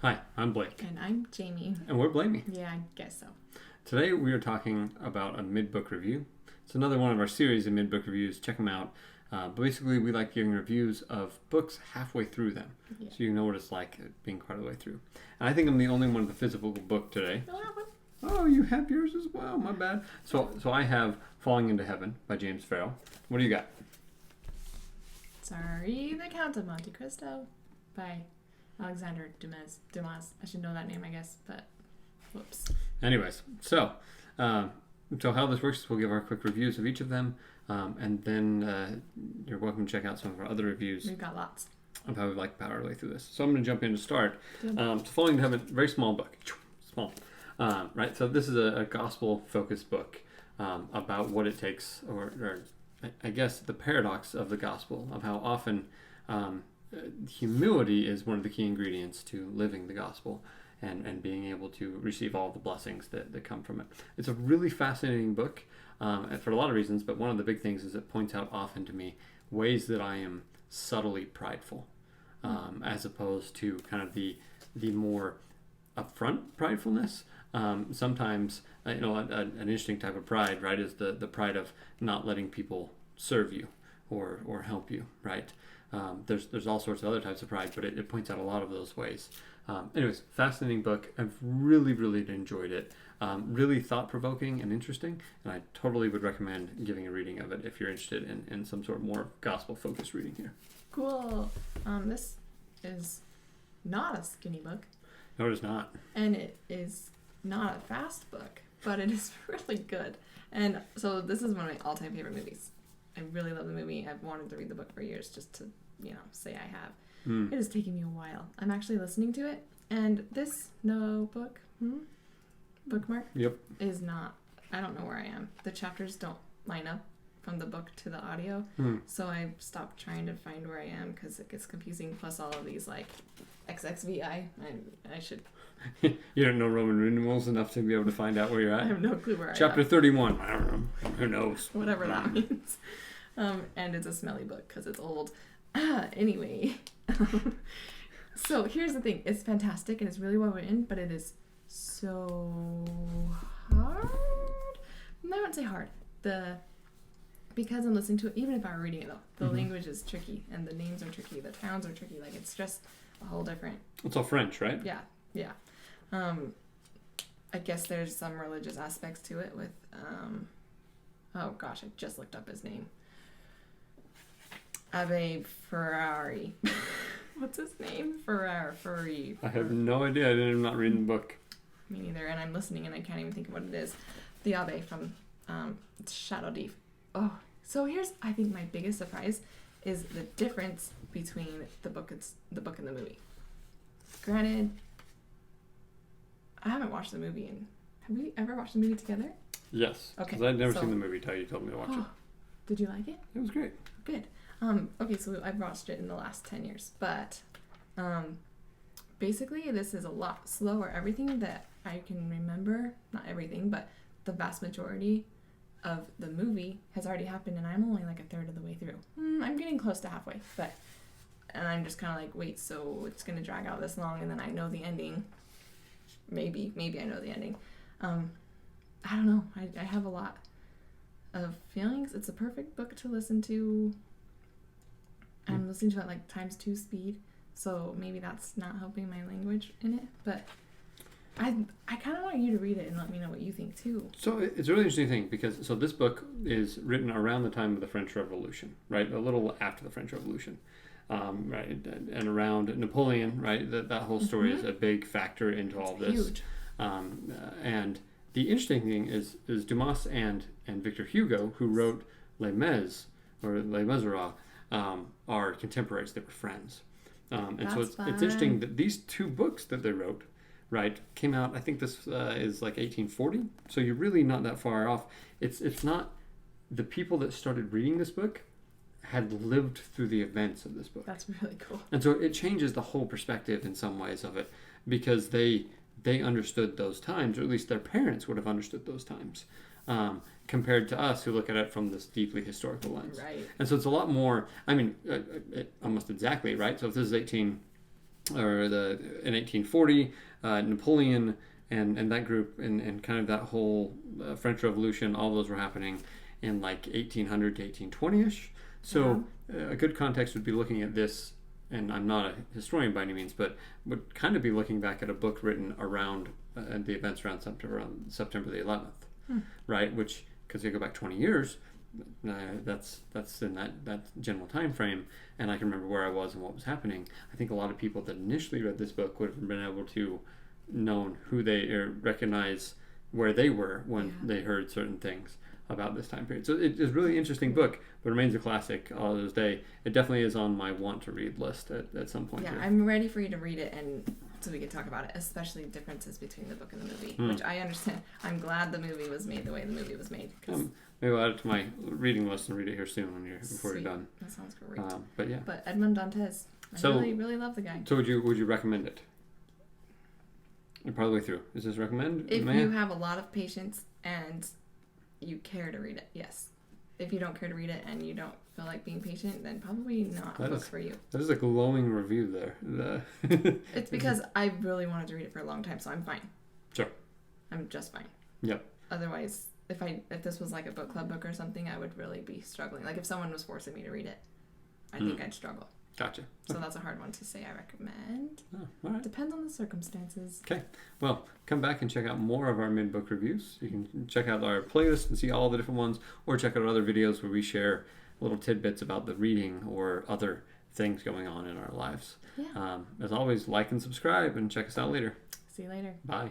Hi, I'm Blake. And I'm Jamie. And we're Blamey. Yeah, I guess so. Today we are talking about a mid-book review. It's another one of our series of mid-book reviews. Check them out. But basically, we like giving reviews of books halfway through them. Yeah. So you know what it's like being part of the way through. And I think I'm the only one with a physical book today. Oh, you have yours as well. My bad. So I have Falling into Heaven by James Farrell. What do you got? Sorry, The Count of Monte Cristo by Alexander Dumas. I should know that name, I guess, but whoops. Anyways, so how this works is we'll give our quick reviews of each of them, and then you're welcome to check out some of our other reviews. We've got lots. Of how we like to power our way through this. So I'm going to jump in to start. So Falling into Heaven, very small book. Small. Right? So this is a gospel-focused book about what it takes, or I guess the paradox of the gospel, of how often humility is one of the key ingredients to living the gospel and being able to receive all the blessings that come from it. It's a really fascinating book for a lot of reasons, but one of the big things is it points out often to me ways that I am subtly prideful, as opposed to kind of the more upfront pridefulness. Sometimes, an interesting type of pride, right, is the pride of not letting people serve you or help you, right? There's all sorts of other types of pride, but it points out a lot of those ways. Anyways, fascinating book. I've really enjoyed it. Really thought-provoking and interesting, and I totally would recommend giving a reading of it if you're interested in some sort of more gospel-focused reading here. Cool. This is not a skinny book. No, it is not. And it is not a fast book, but it is really good. And so this is one of my all-time favorite movies. I really love the movie. I've wanted to read the book for years just to, say I have. It has taken me a while. I'm actually listening to it, and this bookmark is not, I don't know where I am. The chapters don't line up from the book to the audio, so I stopped trying to find where I am because it gets confusing, plus all of these XXVI. I should... You don't know Roman numerals enough to be able to find out where you're at? I have no clue where I am. Chapter 31. I don't know. Who knows? Whatever that means. And it's a smelly book because it's old. Anyway. So here's the thing. It's fantastic and it's really well written, but it is so hard. I wouldn't say hard. Because I'm listening to it, even if I were reading it though, the language is tricky and the names are tricky, the towns are tricky. It's just a whole different... It's all French, right? Yeah. I guess there's some religious aspects to it with, oh gosh, I just looked up his name. Abbe Ferrari. What's his name? Ferrari. I have no idea. I'm not reading the book. Me neither, and I'm listening and I can't even think of what it is. The Abbe from Shadow Deep. Oh, so here's, I think, my biggest surprise is the difference between the book and the movie. Granted, I haven't watched the movie have we ever watched the movie together? Yes. Okay. Because I'd never seen the movie until you told me to watch it. Did you like it? It was great. Good. Okay, so I've watched it in the last 10 years, but basically this is a lot slower. Everything that I can remember, not everything, but the vast majority of the movie has already happened, and I'm only like a third of the way through. I'm getting close to halfway, and I'm just kind of like, wait, so it's going to drag out this long, and then I know the ending. Maybe I know the ending. I don't know. I have a lot of feelings. It's a perfect book to listen to. I'm listening to it like ×2 speed, so maybe that's not helping my language in it, but I kind of want you to read it and let me know what you think too. So it's a really interesting thing because this book is written around the time of the French Revolution, right? A little after the French Revolution. Right, and around Napoleon, right? That whole story is a big factor into all this. Huge. And the interesting thing is Dumas and Victor Hugo, who wrote Les Mis or Les Miserables, are contemporaries. They were friends, and so it's interesting that these two books that they wrote, right, came out. I think this is like 1840. So you're really not that far off. It's not the people that started reading this book had lived through the events of this book. That's really cool. And so it changes the whole perspective in some ways of it because they understood those times, or at least their parents would have understood those times, compared to us who look at it from this deeply historical lens. Right. And so it's a lot more, almost exactly, right? So if this is in 1840, Napoleon and that group and kind of that whole French Revolution, all those were happening in like 1800 to 1820-ish. So a good context would be looking at this, and I'm not a historian by any means, but would kind of be looking back at a book written around the events around September the 11th, right? Which, because you go back 20 years, that's in that general time frame, and I can remember where I was and what was happening. I think a lot of people that initially read this book would have been able to known who they or recognize where they were when they heard certain things about this time period. So it is a really interesting book, but remains a classic all to this day. It definitely is on my want to read list at some point. Yeah, here. I'm ready for you to read it, and so we can talk about it, especially differences between the book and the movie, which I understand. I'm glad the movie was made the way the movie was made. Maybe I'll add it to my reading list and read it here soon before you're done. That sounds great. But yeah. But Edmond Dantes, I really love the guy. So would you recommend it? You're probably through. Is this recommend? If you have a lot of patience and you care to read it, yes. If you don't care to read it and you don't feel like being patient, then probably not a book for you. That is a glowing review there. It's because I really wanted to read it for a long time, so I'm fine. Sure. I'm just fine. Yep. Otherwise, if this was like a book club book or something, I would really be struggling. Like if someone was forcing me to read it, I think I'd struggle. Gotcha. So that's a hard one to say I recommend. Oh, all right. Depends on the circumstances. Okay. Well, come back and check out more of our mid-book reviews. You can check out our playlist and see all the different ones, or check out other videos where we share little tidbits about the reading or other things going on in our lives. Yeah. As always, like and subscribe and check us out later. See you later. Bye.